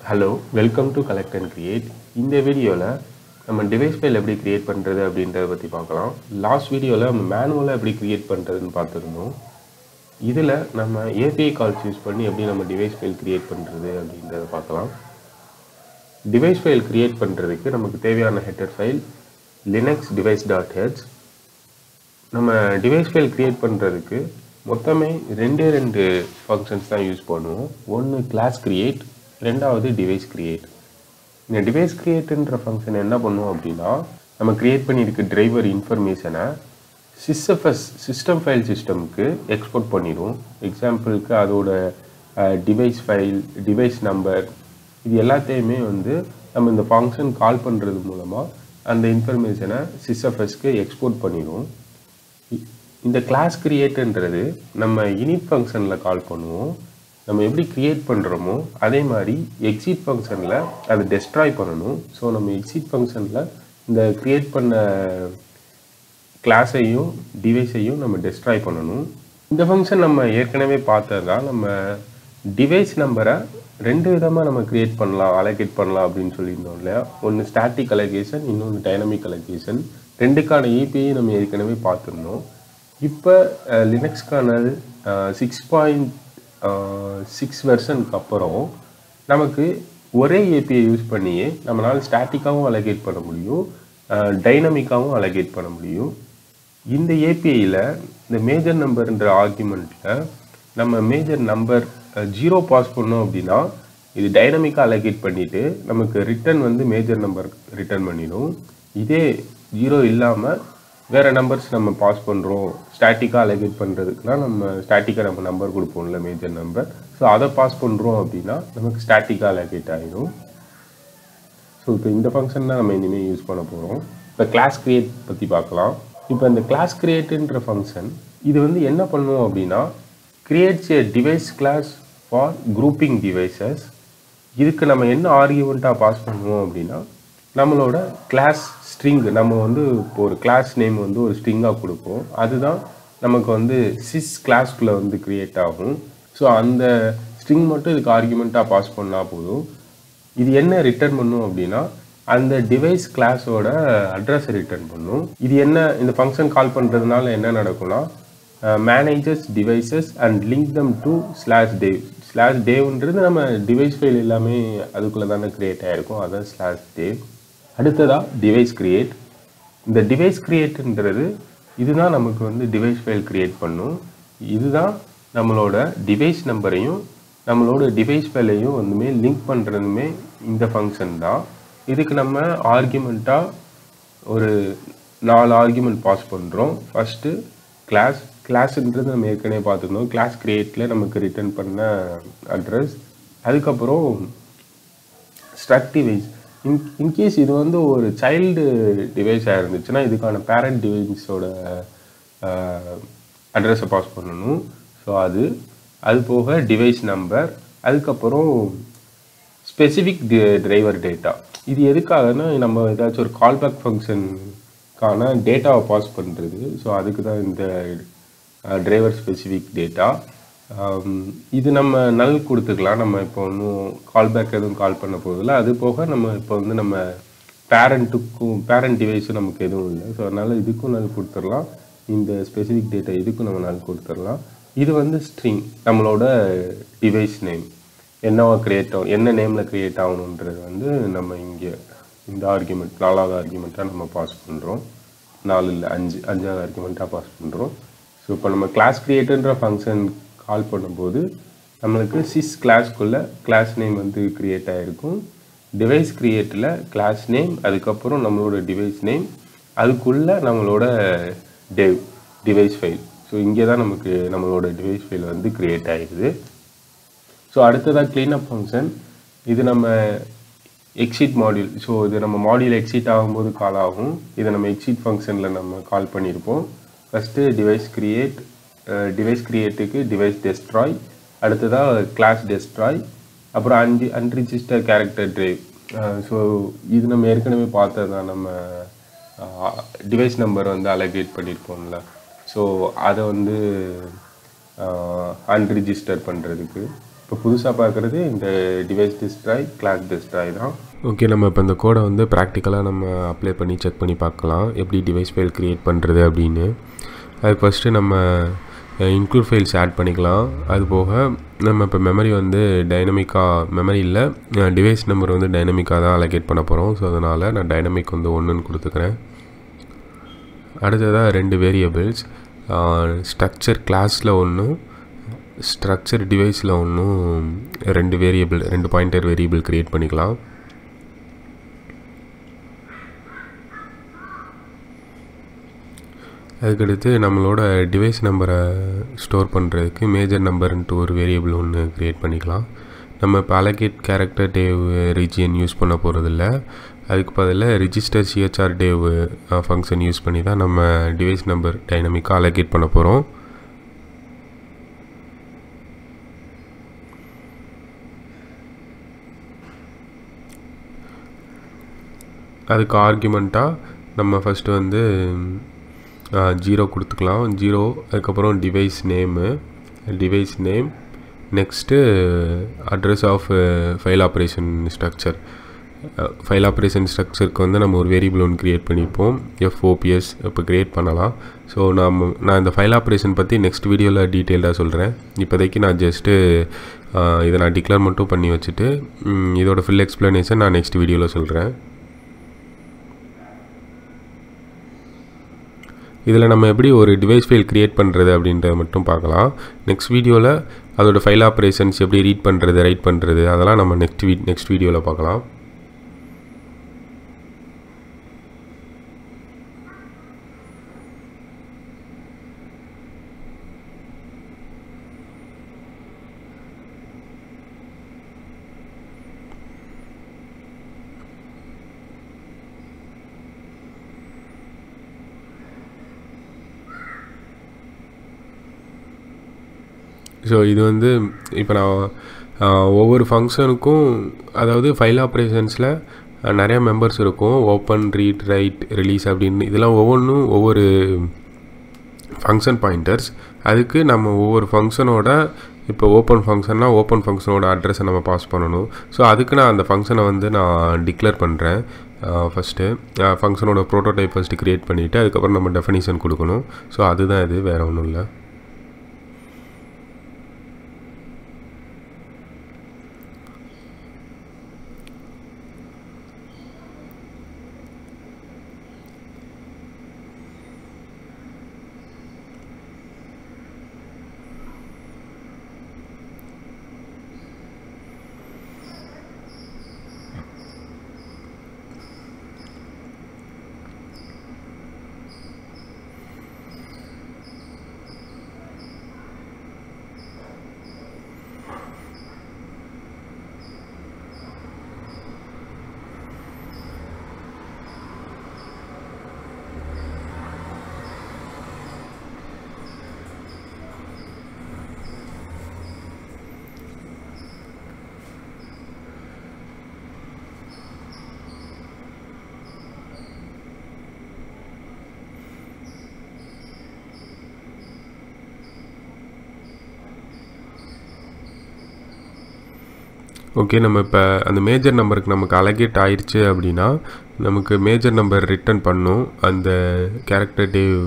Hello welcome to collect and create. இந்த வீடியோவில் நம்ம டிவைஸ் ஃபைல் எப்படி கிரியேட் பண்ணுறது அப்படின்றத பற்றி பார்க்கலாம். லாஸ்ட் வீடியோவில் நம்ம மேனுவலாக எப்படி கிரியேட் பண்ணுறதுன்னு பார்த்துருந்தோம். இதில் நம்ம ஏபிஐ கால்ஸ் யூஸ் பண்ணி எப்படி நம்ம டிவைஸ் ஃபைல் கிரியேட் பண்ணுறது அப்படின்றத பார்க்கலாம். டிவைஸ் ஃபைல் கிரியேட் பண்ணுறதுக்கு நமக்கு தேவையான ஹெட்டர் ஃபைல் லினக்ஸ் டிவைஸ்.h. நம்ம டிவைஸ் ஃபைல் கிரியேட் பண்ணுறதுக்கு மொத்தமே ரெண்டு ஃபங்க்ஷன்ஸ் தான் யூஸ் பண்ணுவோம். ஒன்று கிளாஸ் கிரியேட், ரெண்டாவது டிவைஸ் கிரியேட். இந்த டிவைஸ் கிரியேட்ன்ற ஃபங்க்ஷன் என்ன பண்ணுவோம் அப்படின்னா, நம்ம கிரியேட் பண்ணியிருக்க டிரைவர் இன்ஃபர்மேஷனை சிஸ்டம் ஃபைல் சிஸ்டமுக்கு எக்ஸ்போர்ட் பண்ணிடும். எக்ஸாம்பிளுக்கு அதோட டிவைஸ் ஃபைல், டிவைஸ் நம்பர், இது எல்லாத்தையுமே நம்ம இந்த ஃபங்க்ஷன் கால் பண்ணுறது மூலமாக அந்த இன்ஃபர்மேஷனை சிஸ்எஃப்எஸ்க்கு எக்ஸ்போர்ட் பண்ணிடும். இந்த கிளாஸ் கிரியேட்ன்றது நம்ம இனிட் ஃபங்க்ஷனில் கால் பண்ணுவோம். நம்ம எப்படி கிரியேட் பண்ணுறோமோ அதே மாதிரி எக்ஸிட் ஃபங்க்ஷனில் அதை டெஸ்ட்ராய் பண்ணணும். ஸோ நம்ம எக்ஸிட் ஃபங்க்ஷனில் இந்த கிரியேட் பண்ண கிளாஸையும் டிவைஸையும் நம்ம டெஸ்ட்ராய் பண்ணணும். இந்த ஃபங்க்ஷன் நம்ம ஏற்கனவே பார்த்ததான். நம்ம டிவைஸ் நம்பரை ரெண்டு விதமாக நம்ம கிரியேட் பண்ணலாம், அலோகேட் பண்ணலாம் அப்படின்னு சொல்லியிருந்தோம் இல்லையா. ஒன்று ஸ்டாட்டிக் அலோகேஷன், இன்னொன்று டைனமிக் அலோகேஷன். ரெண்டுக்கான ஏபிஐ நம்ம ஏற்கனவே பார்த்துருந்தோம். இப்போ லினக்ஸ் கர்னல் 6.6 வெர்ஷனுக்கு அப்புறம் நமக்கு ஒரே ஏபிஐ யூஸ் பண்ணியே நம்மளால் ஸ்டாட்டிக்காகவும் அலோகேட் பண்ண முடியும், டைனமிக்காகவும் அலோகேட் பண்ண முடியும். இந்த ஏபிஐயில் இந்த மேஜர் நம்பர்ன்ற ஆர்குமெண்ட்டில் நம்ம மேஜர் நம்பர் 0 பாஸ் பண்ணோம் அப்படின்னா இது டைனமிக்காக அலோகேட் பண்ணிவிட்டு நமக்கு ரிட்டர்ன் மேஜர் நம்பர் ரிட்டர்ன் பண்ணிடும். இதே 0 இல்லாமல் வேறு நம்பர்ஸ் நம்ம பாஸ் பண்ணுறோம், ஸ்டாட்டிக்காக அலோகேட் பண்ணுறதுக்குனா நம்ம ஸ்டாட்டிக்காக நம்ம நம்பர் கொடுப்போம்ல, மேஜர் நம்பர். ஸோ அதை பாஸ் பண்ணுறோம் அப்படின்னா நமக்கு ஸ்டாட்டிக்காக அலோகேட் ஆகிடும். ஸோ இப்போ இந்த ஃபங்க்ஷன் தான் நம்ம இனிமேல் யூஸ் பண்ண போகிறோம். இப்போ கிளாஸ் கிரியேட் பற்றி பார்க்கலாம். இப்போ இந்த கிளாஸ் கிரியேட்டுன்ற ஃபங்க்ஷன் இது என்ன பண்ணுவோம் அப்படின்னா, creates a device class for grouping devices. இதுக்கு நம்ம என்ன ஆர்கியூமெண்ட்டாக பாஸ் பண்ணுவோம் அப்படின்னா, நம்மளோட கிளாஸ் ஸ்ட்ரிங், நம்ம இப்போ ஒரு கிளாஸ் நேம் ஒரு ஸ்ட்ரிங்காக கொடுப்போம். அதுதான் நமக்கு சிஸ் கிளாஸ்க்குள்ளே கிரியேட் ஆகும். ஸோ அந்த ஸ்ட்ரிங் மட்டும் இதுக்கு ஆர்குமெண்ட்டாக பாஸ் பண்ணால் போதும். இது என்ன ரிட்டர்ன் பண்ணும் அப்படின்னா, அந்த டிவைஸ் கிளாஸோட அட்ரஸை ரிட்டர்ன் பண்ணும். இது இந்த ஃபங்க்ஷன் கால் பண்ணுறதுனால என்ன நடக்கும்னா, manages devices and link them to /dev. /devன்றது நம்ம டிவைஸ் ஃபைல் எல்லாமே அதுக்குள்ளே தானே கிரியேட் ஆகிருக்கும், அதான் /dev. அடுத்ததாக டிவைஸ் கிரியேட். இந்த டிவைஸ் கிரியேட்ன்றது இதுதான் நமக்கு டிவைஸ் ஃபைல் கிரியேட் பண்ணும். இதுதான் நம்மளோட டிவைஸ் நம்பரையும் நம்மளோட டிவைஸ் ஃபைலையும் லிங்க் பண்ணுறதுமே இந்த ஃபங்க்ஷன் தான். இதுக்கு நம்ம ஆர்குமெண்ட்டாக ஒரு 4 ஆர்குமெண்ட் பாஸ் பண்ணுறோம். ஃபஸ்ட்டு கிளாஸ்ன்றது நம்ம ஏற்கனவே பார்த்துருந்தோம். கிளாஸ் கிரியேட்டில் நமக்கு ரிட்டர்ன் பண்ண அட்ரஸ். அதுக்கப்புறம் ஸ்ட்ரக்ட் டிவைஸ். இன்கேஸ் இது ஒரு சைல்டு டிவைஸாக இருந்துச்சுன்னா இதுக்கான பேரண்ட் டிவைஸோட அட்ரஸை பாஸ் பண்ணணும். ஸோ அது போக டிவைஸ் நம்பர், அதுக்கப்புறம் ஸ்பெசிஃபிக் டிரைவர் டேட்டா. இது எதுக்காகனா, நம்ம ஏதாச்சும் ஒரு கால்பேக் ஃபங்க்ஷனுக்கான டேட்டாவை பாஸ் பண்ணுறது. ஸோ அதுக்கு தான் இந்த டிரைவர் ஸ்பெசிஃபிக் டேட்டா. இது நம்ம நல் கொடுத்துக்கலாம். நம்ம இப்போ கால்பேக் எதுவும் கால் பண்ண போதில்லை. அது போக நம்ம இப்போ நம்ம பேரண்ட் டிவைஸும் நமக்கு எதுவும் இல்லை. ஸோ அதனால் இதுக்கும் நல் கொடுத்துடலாம். இந்த ஸ்பெசிஃபிக் டேட்டா இதுக்கும் நம்ம நல் கொடுத்துடலாம். இது ஸ்ட்ரிங், நம்மளோட டிவைஸ் நேம் என்னவா கிரியேட் ஆகும், என்ன நேமில் கிரியேட் ஆகணுன்றது நம்ம இங்கே இந்த ஆர்குமெண்ட் 4வது ஆர்குமெண்ட்டாக நம்ம பாஸ் பண்ணுறோம். 4 இல்லை 5வது ஆர்குமெண்ட்டாக பாஸ் பண்ணுறோம். ஸோ இப்போ நம்ம கிளாஸ் கிரியேட்டுன்ற ஃபங்க்ஷன் கால் பண்ணும்போது நம்மளுக்கு சிஸ் கிளாஸ்க்குள்ளே கிளாஸ் நேம் கிரியேட் ஆகிருக்கும். டிவைஸ் கிரியேட்டில் கிளாஸ் நேம், அதுக்கப்புறம் நம்மளோட டிவைஸ் நேம், அதுக்குள்ளே நம்மளோட டிவைஸ் ஃபைல். ஸோ இங்கே தான் நமக்கு நம்மளோட டிவைஸ் ஃபைல் கிரியேட் ஆகிடுது. ஸோ அடுத்ததாக க்ளீனப் ஃபங்க்ஷன். இது நம்ம எக்ஸிட் மாடியூல். ஸோ இது நம்ம மாடியூல் எக்ஸிட் ஆகும்போது கால் ஆகும். இதை நம்ம எக்ஸிட் ஃபங்க்ஷனில் நம்ம கால் பண்ணியிருப்போம். ஃபஸ்ட்டு டிவைஸ் கிரியேட்டுக்கு டிவைஸ் டெஸ்ட்ராய், அடுத்ததாக கிளாஸ் டெஸ்ட்ராய், அப்புறம் அன்ரிஜிஸ்டர் கேரக்டர் டிரைவ். ஸோ இது நம்ம ஏற்கனவே பார்த்தது தான். நம்ம டிவைஸ் நம்பர் அலோகேட் பண்ணியிருப்போம்ல. ஸோ அதை அன்ரிஜிஸ்டர் பண்ணுறதுக்கு இப்போ புதுசாக பார்க்குறது இந்த டிவைஸ் டிஸ்ட்ராய் கிளாஸ் டிஸ்ட்ராய் தான். ஓகே, நம்ம இப்போ இந்த கோடை வந்து ப்ராக்டிக்கலாக நம்ம அப்ளை பண்ணி செக் பண்ணி பார்க்கலாம் எப்படி டிவைஸ் ஃபைல் க்ரியேட் பண்ணுறது அப்படின்னு. அதுக்கு ஃபஸ்ட்டு நம்ம இன்க்ளூட் ஃபைல்ஸ் ஆட் பண்ணிக்கலாம். அது போக நம்ம இப்போ மெமரி வந்து டைனமிக்காக மெமரி இல்லை டிவைஸ் நம்பர் வந்து டைனமிக்காக தான் அலோகேட் பண்ண போகிறோம். ஸோ அதனால் நான் டைனமிக் வந்து 1ன்னு கொடுத்துக்கிறேன். அடுத்ததாக 2 வேரியபிள்ஸ், ஸ்ட்ரக்சர் கிளாஸில் ஒன்றும் ஸ்ட்ரக்சர் டிவைஸில் ஒன்றும் 2 வேரியபிள் 2 பாயிண்டர் வேரியபிள் க்ரியேட் பண்ணிக்கலாம். அதுக்கடுத்து நம்மளோட டிவைஸ் நம்பரை ஸ்டோர் பண்ணுறதுக்கு மேஜர் நம்பர்ன்ட்டு ஒரு வேரியபிள் ஒன்று க்ரியேட் பண்ணிக்கலாம். நம்ம இப்போ allocate character Dave region use பண்ண போகிறதில்ல, அதுக்கு பதிலாக register CHR Dave function use பண்ணி தான் நம்ம டிவைஸ் நம்பர் டைனமிக்காக அலோகேட் பண்ண போகிறோம். அதுக்கு ஆர்குமெண்ட்டாக நம்ம ஃபஸ்ட்டு வந்து 0 கொடுத்துக்கலாம். 0 அதுக்கப்புறம் device name next address of file operation structure. File operation ஸ்ட்ரக்சருக்கு வந்து நம்ம ஒரு வேரியபிள் ஒன்று க்ரியேட் பண்ணிப்போம், FOPS இப்போ க்ரியேட் பண்ணலாம். ஸோ நான் இந்த ஃபைல் ஆப்ரேஷன் பற்றி நெக்ஸ்ட் வீடியோவில் டீட்டெயில்டாக சொல்கிறேன். இப்போதைக்கு நான் ஜஸ்ட்டு இதை நான் டிக்ளேர் மட்டும் பண்ணி வச்சுட்டு இதோட ஃபுல் எக்ஸ்ப்ளனேஷன் நான் நெக்ஸ்ட் வீடியோவில் சொல்கிறேன். இதில் நம்ம எப்படி ஒரு டிவைஸ் ஃபைல் க்ரியேட் பண்ணுறது அப்படின்றத மட்டும் பார்க்கலாம். நெக்ஸ்ட் வீடியோவில் அதோடய ஃபைல் ஆப்ரேஷன்ஸ் எப்படி ரீட் பண்ணுறது ரைட் பண்ணுறது அதெல்லாம் நம்ம நெக்ஸ்ட் வீடியோவில் பார்க்கலாம். ஸோ இது வந்து இப்போ நான் ஒவ்வொரு ஃபங்க்ஷனுக்கும், அதாவது ஃபைல் ஆப்ரேஷன்ஸில் நிறையா மெம்பர்ஸ் இருக்கும், ஓப்பன், ரீட், ரைட், ரிலீஸ் அப்படின்னு. இதெல்லாம் ஒவ்வொன்றும் ஒவ்வொரு ஃபங்க்ஷன் பாயிண்டர்ஸ். அதுக்கு நம்ம ஒவ்வொரு ஃபங்க்ஷனோட, இப்போ ஓப்பன் ஃபங்க்ஷன்னா ஓப்பன் ஃபங்க்ஷனோட அட்ரஸை நம்ம பாஸ் பண்ணணும். ஸோ அதுக்கு நான் அந்த ஃபங்க்ஷனை வந்து நான் டிக்ளேர் பண்ணுறேன். ஃபஸ்ட்டு ஃபங்க்ஷனோட ப்ரோட்டோடைப் ஃபஸ்ட்டு க்ரியேட் பண்ணிவிட்டு அதுக்கப்புறம் நம்ம டெஃபினிஷன் கொடுக்கணும். ஸோ அதுதான் இது, வேறு ஒன்றும் இல்லை. ஓகே, நம்ம இப்போ அந்த மேஜர் நம்பருக்கு நமக்கு அலோகேட் ஆயிடுச்சு அப்படின்னா நமக்கு மேஜர் நம்பர் ரிட்டர்ன் பண்ணும் அந்த கேரக்டர் டேவ்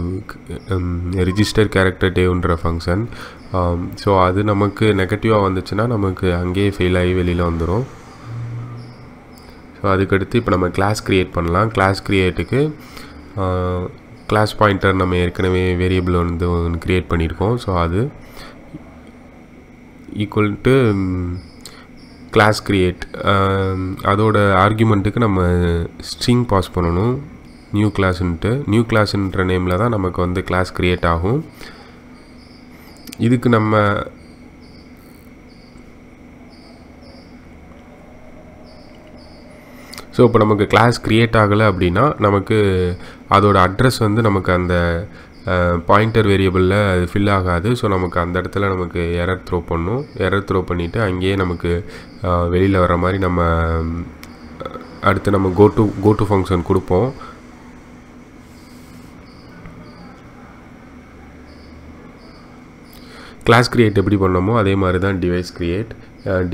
ரிஜிஸ்டர் கேரக்டர் டேவ்ன்ற ஃபங்க்ஷன். ஸோ அது நமக்கு நெகட்டிவாக வந்துச்சுன்னா நமக்கு அங்கேயே ஃபெயில் ஆகி வெளியில் வந்துடும். ஸோ அதுக்கடுத்து இப்போ நம்ம கிளாஸ் க்ரியேட் பண்ணலாம். கிளாஸ் க்ரியேட்டுக்கு கிளாஸ் பாயிண்டர் நம்ம ஏற்கனவே வேரியபிள் வந்து ஒன்று க்ரியேட் பண்ணியிருக்கோம். ஸோ அது ஈக்குவல் டு கிளாஸ் க்ரியேட், அதோட ஆர்குமெண்ட்டுக்கு நம்ம ஸ்ட்ரிங் பாஸ் பண்ணணும், நியூ கிளாஸ்ன்ற நேமில் தான் நமக்கு வந்து கிளாஸ் க்ரியேட் ஆகும். இதுக்கு நம்ம ஸோ இப்போ நமக்கு கிளாஸ் க்ரியேட் ஆகலை அப்படின்னா நமக்கு அதோட அட்ரஸ் வந்து நமக்கு அந்த பாயிண்டர் வேரியபிளில் அது ஃபில் ஆகாது. ஸோ நமக்கு அந்த இடத்துல நமக்கு எரர் த்ரோ பண்ணிவிட்டு அங்கேயே நமக்கு வெளியில் வர மாதிரி நம்ம அடுத்து நம்ம கோ டு ஃபங்க்ஷன் கொடுப்போம். கிளாஸ் கிரியேட் எப்படி பண்ணோமோ அதே மாதிரி தான் டிவைஸ் கிரியேட்.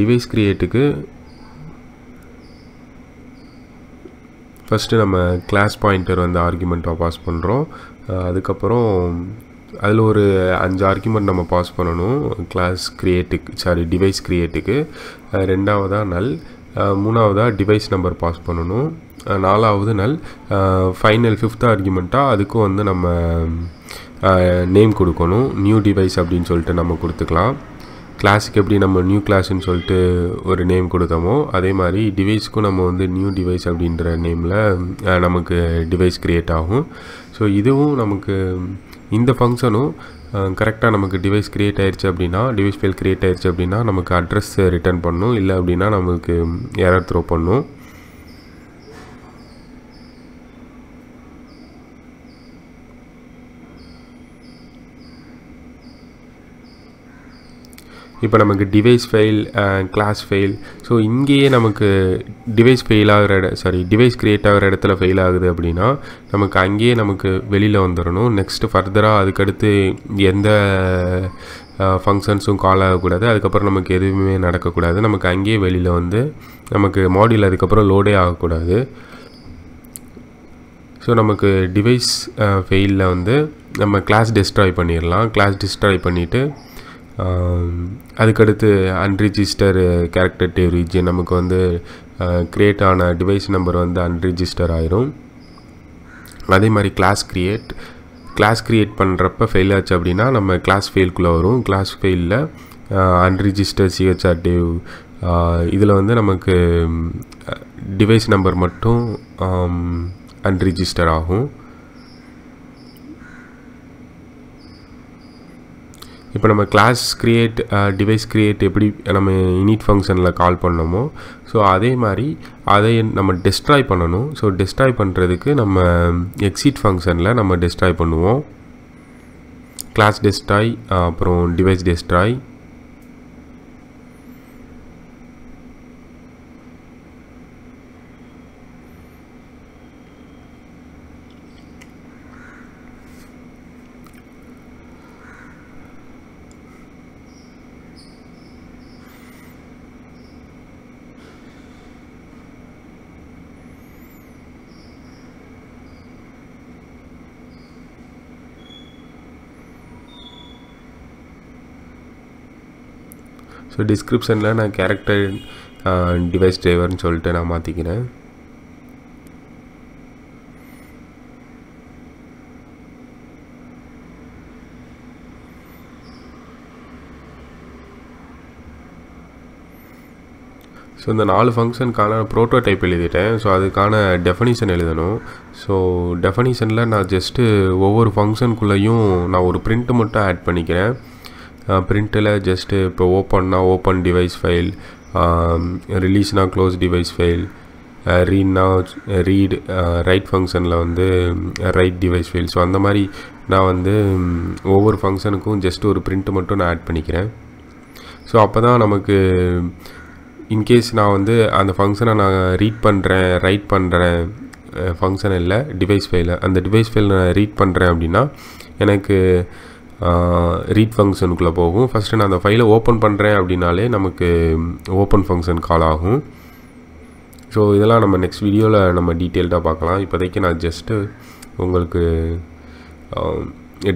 டிவைஸ் கிரியேட்டுக்கு ஃபஸ்ட்டு நம்ம கிளாஸ் பாயிண்டர் வந்து ஆர்குமெண்ட்டாக பாஸ் பண்ணுறோம். அதுக்கப்புறம் அதில் ஒரு 5 ஆர்குமெண்ட் நம்ம பாஸ் பண்ணணும் கிளாஸ் கிரியேட்டுக்கு, டிவைஸ் கிரியேட்டுக்கு. ரெண்டாவதாக நல், மூணாவதாக டிவைஸ் நம்பர் பாஸ் பண்ணணும், நாலாவது நல், ஃபைனல் 5th ஆர்குமெண்ட்டாக அதுக்கும் வந்து நம்ம நேம் கொடுக்கணும். நியூ டிவைஸ் அப்படின்னு சொல்லிட்டு நம்ம கொடுத்துக்கலாம். கிளாஸுக்கு எப்படி நம்ம நியூ கிளாஸ்ன்னு சொல்லிட்டு ஒரு நேம் கொடுத்தோமோ அதே மாதிரி டிவைஸுக்கும் நம்ம வந்து நியூ டிவைஸ் அப்படின்ற நேமில் நமக்கு டிவைஸ் க்ரியேட் ஆகும். ஸோ இதுவும் நமக்கு இந்த ஃபங்க்ஷனும் கரெக்டாக நமக்கு டிவைஸ் க்ரியேட் ஆயிடுச்சு அப்படின்னா, டிவைஸ் ஃபைல் க்ரியேட் ஆயிடுச்சு அப்படின்னா நமக்கு அட்ரஸ் ரிட்டர்ன் பண்ணும், இல்லை அப்படின்னா நமக்கு எரர் த்ரோ பண்ணும். இப்போ நமக்கு device file, class file, so இங்கேயே நமக்கு டிவைஸ் ஃபெயில் ஆகிற டிவைஸ் க்ரியேட் ஆகிற இடத்துல ஃபெயில் ஆகுது அப்படின்னா நமக்கு அங்கேயே நமக்கு வெளியில் வந்துடணும். நெக்ஸ்ட்டு ஃபர்தராக அதுக்கடுத்து எந்த ஃபங்க்ஷன்ஸும் கால் ஆகக்கூடாது, அதுக்கப்புறம் நமக்கு எதுவுமே நடக்கக்கூடாது. நமக்கு அங்கேயே வெளியில் வந்து நமக்கு மாடியூல் அதுக்கப்புறம் லோடே ஆகக்கூடாது. ஸோ நமக்கு டிவைஸ் ஃபெயிலில் வந்து நம்ம கிளாஸ் டெஸ்ட்ராய் பண்ணிடலாம். கிளாஸ் டெஸ்ட்ராய் பண்ணிவிட்டு அதுக்கடுத்து அன்ரிஜிஸ்டர் கேரக்டர் டேவ் ரீஜன் நமக்கு வந்து க்ரியேட் ஆன டிவைஸ் நம்பர் வந்து அன்ரிஜிஸ்டர் ஆயிரும். அதே மாதிரி கிளாஸ் க்ரியேட் பண்ணுறப்ப ஃபெயில் ஆச்சு அப்படின்னா நம்ம கிளாஸ் ஃபெயிலுக்குள்ளே வரும். கிளாஸ் ஃபெயிலில் அன்ரிஜிஸ்டர் சிஹெச்ஆர் டேவ் இதில் வந்து நமக்கு டிவைஸ் நம்பர் மட்டும் அன்ரிஜிஸ்டர் ஆகும். இப்போ நம்ம கிளாஸ் க்ரியேட், டிவைஸ் க்ரியேட் எப்படி நம்ம இனிட் ஃபங்க்ஷனில் கால் பண்ணோமோ ஸோ அதே மாதிரி அதை நம்ம டெஸ்ட்ராய் பண்ணணும். ஸோ டெஸ்ட்ராய் பண்ணுறதுக்கு நம்ம எக்ஸிட் ஃபங்க்ஷனில் நம்ம டெஸ்ட்ராய் பண்ணுவோம். கிளாஸ் டெஸ்ட்ராய், அப்புறம் டிவைஸ் டெஸ்ட்ராய். ஸோ டிஸ்கிரிப்ஷனில் நான் கேரக்டர் டிவைஸ் டிரைவர்னு சொல்லிட்டு நான் மாற்றிக்கிறேன். ஸோ இந்த 4 ஃபங்க்ஷனுக்கான ப்ரோட்டோடைப் எழுதிட்டேன். ஸோ அதுக்கான டெஃபனிஷன் எழுதணும். ஸோ டெஃபனிஷனில் நான் ஜஸ்ட்டு ஒவ்வொரு ஃபங்க்ஷனுக்குள்ளேயும் நான் ஒரு பிரிண்ட் மட்டும் ஆட் பண்ணிக்கிறேன். பிரிண்ட்டில் ஜஸ்ட்டு இப்போ ஓப்பன்னா ஓப்பன் டிவைஸ் ஃபைல், ரிலீஸ்னா க்ளோஸ் டிவைஸ் ஃபைல், ரீட்னா ரீட், ரைட் ஃபங்க்ஷனில் வந்து ரைட் டிவைஸ் ஃபைல். ஸோ அந்த மாதிரி நான் வந்து ஒவ்வொரு ஃபங்க்ஷனுக்கும் ஜஸ்ட் ஒரு பிரிண்ட் மட்டும் நான் ஆட் பண்ணிக்கிறேன். ஸோ அப்போ தான் நமக்கு இன்கேஸ் நான் வந்து அந்த ஃபங்க்ஷனை நான் ரீட் பண்ணுறேன், ரைட் பண்ணுறேன், ஃபங்க்ஷன் இல்லை டிவைஸ் ஃபைலை, அந்த டிவைஸ் ஃபைல் நான் ரீட் பண்ணுறேன் அப்படின்னா எனக்கு ரீட் ஃபங்க்ஷனுக்குள்ளே போகும். ஃபஸ்ட்டு நான் அந்த ஃபைலை ஓப்பன் பண்ணுறேன் அப்படின்னாலே நமக்கு ஓப்பன் ஃபங்க்ஷன் கால் ஆகும். ஸோ இதெல்லாம் நம்ம நெக்ஸ்ட் வீடியோவில் நம்ம டீட்டெயில்டாக பார்க்கலாம். இப்போதைக்கு நான் ஜஸ்ட்டு உங்களுக்கு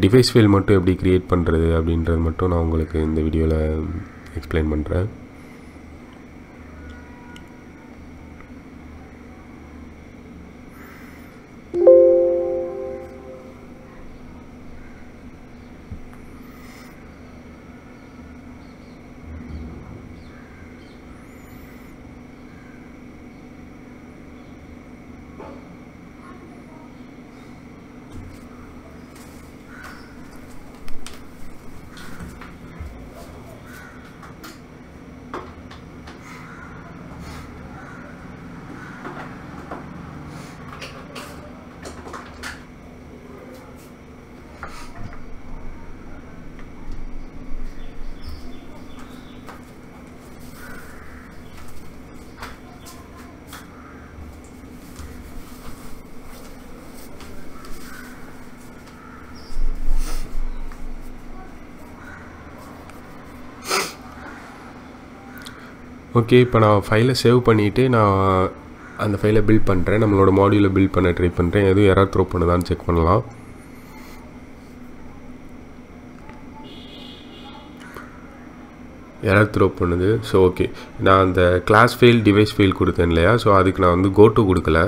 டிவைஸ் ஃபைல் மட்டும் எப்படி க்ரியேட் பண்ணுறது அப்படின்றது மட்டும் நான் உங்களுக்கு இந்த வீடியோவில் எக்ஸ்பிளைன் பண்ணுறேன். ஓகே, இப்போ நான் ஃபைலை சேவ் பண்ணிவிட்டு நான் அந்த ஃபைலை பில்ட் பண்ணுறேன். நம்மளோட மாடியூலை பில்ட் பண்ண ட்ரை பண்ணுறேன். எதுவும் எரர் த்ரோ பண்ணுதான்னு செக் பண்ணலாம். எரர் த்ரோ பண்ணுது. ஸோ ஓகே, நான் அந்த கிளாஸ் ஃபைல் டிவைஸ் ஃபைல் கொடுத்தேன் இல்லையா, ஸோ அதுக்கு நான் வந்து கோட்டு கொடுக்கல.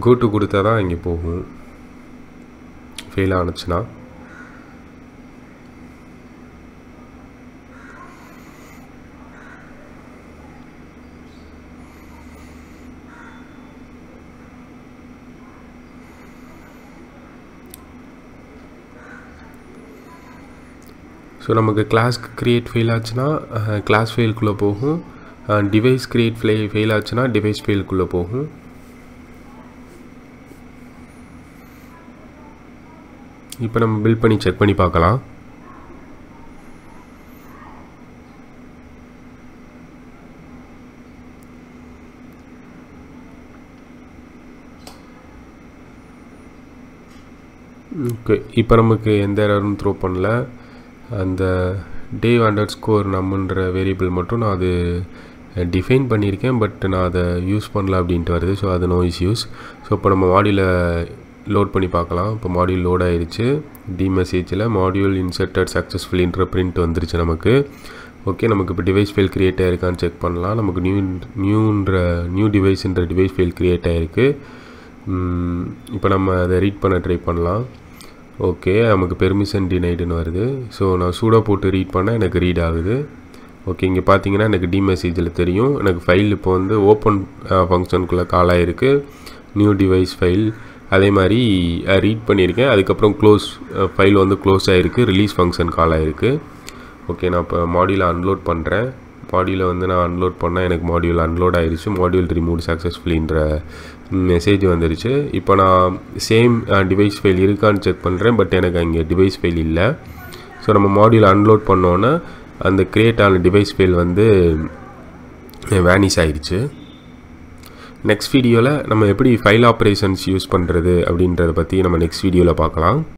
கோட்டு கொடுத்தா தான் இங்கே போகும் ஃபெயில் ஆனுச்சுன்னா. ஸோ நமக்கு கிளாஸ்க்கு க்ரியேட் ஃபெயில் ஆச்சுன்னா கிளாஸ் ஃபெயிலுக்குள்ளே போகும். டிவைஸ் க்ரியேட் ஃபெயில் ஆச்சுன்னா டிவைஸ் ஃபெயிலுக்குள்ளே போகும். இப்போ நம்ம பில்ட் பண்ணி செக் பண்ணி பார்க்கலாம். ஓகே, இப்போ நமக்கு எந்த எரரும் த்ரோ பண்ணல. அந்த டேவ் அண்டர்ஸ்கோர் நம்மன்ற வேரியபிள் மட்டும் நான் அது டிஃபைன் பண்ணியிருக்கேன், பட் நான் அதை யூஸ் பண்ணல அப்படின்ட்டு வருது. ஸோ அது நோ இஷ்யூஸ். ஸோ இப்போ நம்ம மாடியூலை லோட் பண்ணி பார்க்கலாம். இப்போ மாடியூல் லோட் ஆயிடுச்சு. டி மெசேஜில் மாடியூல் இன்சர்ட்டட் சக்ஸஸ்ஃபுல்லின்ற பிரிண்ட் வந்துருச்சு நமக்கு. ஓகே, நமக்கு இப்போ டிவைஸ் ஃபைல் க்ரியேட் ஆகிருக்கான்னு செக் பண்ணலாம். நமக்கு நியூ டிவைஸ்ன்ற டிவைஸ் ஃபைல் க்ரியேட் ஆகிருக்கு. இப்போ நம்ம அதை ரீட் பண்ண ட்ரை பண்ணலாம். ஓகே, நமக்கு பெர்மிஷன் டினைடுன்னு வருது. ஸோ நான் சூடோ போட்டு ரீட் பண்ணால் எனக்கு ரீட் ஆகுது. ஓகே, இங்கே பார்த்தீங்கன்னா எனக்கு டி மெசேஜில் தெரியும். எனக்கு ஃபைல் இப்போ வந்து ஓப்பன் ஃபங்க்ஷனுக்குள்ளே கால் ஆகிருக்கு. நியூ டிவைஸ் ஃபைல் அதே மாதிரி ரீட் பண்ணியிருக்கேன். அதுக்கப்புறம் க்ளோஸ் ஃபைல் வந்து க்ளோஸ் ஆகிருக்கு. ரிலீஸ் ஃபங்க்ஷன் கால் ஆகிருக்கு. ஓகே, நான் இப்போ மாடியூலை அன்லோட் பண்ணுறேன். மாடியூலை வந்து நான் அன்லோட் பண்ணால் எனக்கு மாடியூல் அன்லோட் ஆகிடுச்சு. மாடியூல் ரிமூவ் சக்ஸஸ்ஃபுல்லின்ற மெசேஜ் வந்துருச்சு. இப்போ நான் சேம் டிவைஸ் ஃபைல் இருக்கான்னு செக் பண்ணுறேன், பட் எனக்கு அங்கே டிவைஸ் ஃபைல் இல்லை. ஸோ நம்ம மாடியூல் அன்லோட் பண்ணோன்னே அந்த க்ரியேட் ஆன டிவைஸ் ஃபைல் வந்து வேனிஷ் ஆகிடுச்சு. நெக்ஸ்ட் வீடியோவில் நம்ம எப்படி ஃபைல் ஆப்ரேஷன்ஸ் யூஸ் பண்ணுறது அப்படின்றத பற்றி நம்ம நெக்ஸ்ட் வீடியோவில் பார்க்கலாம்.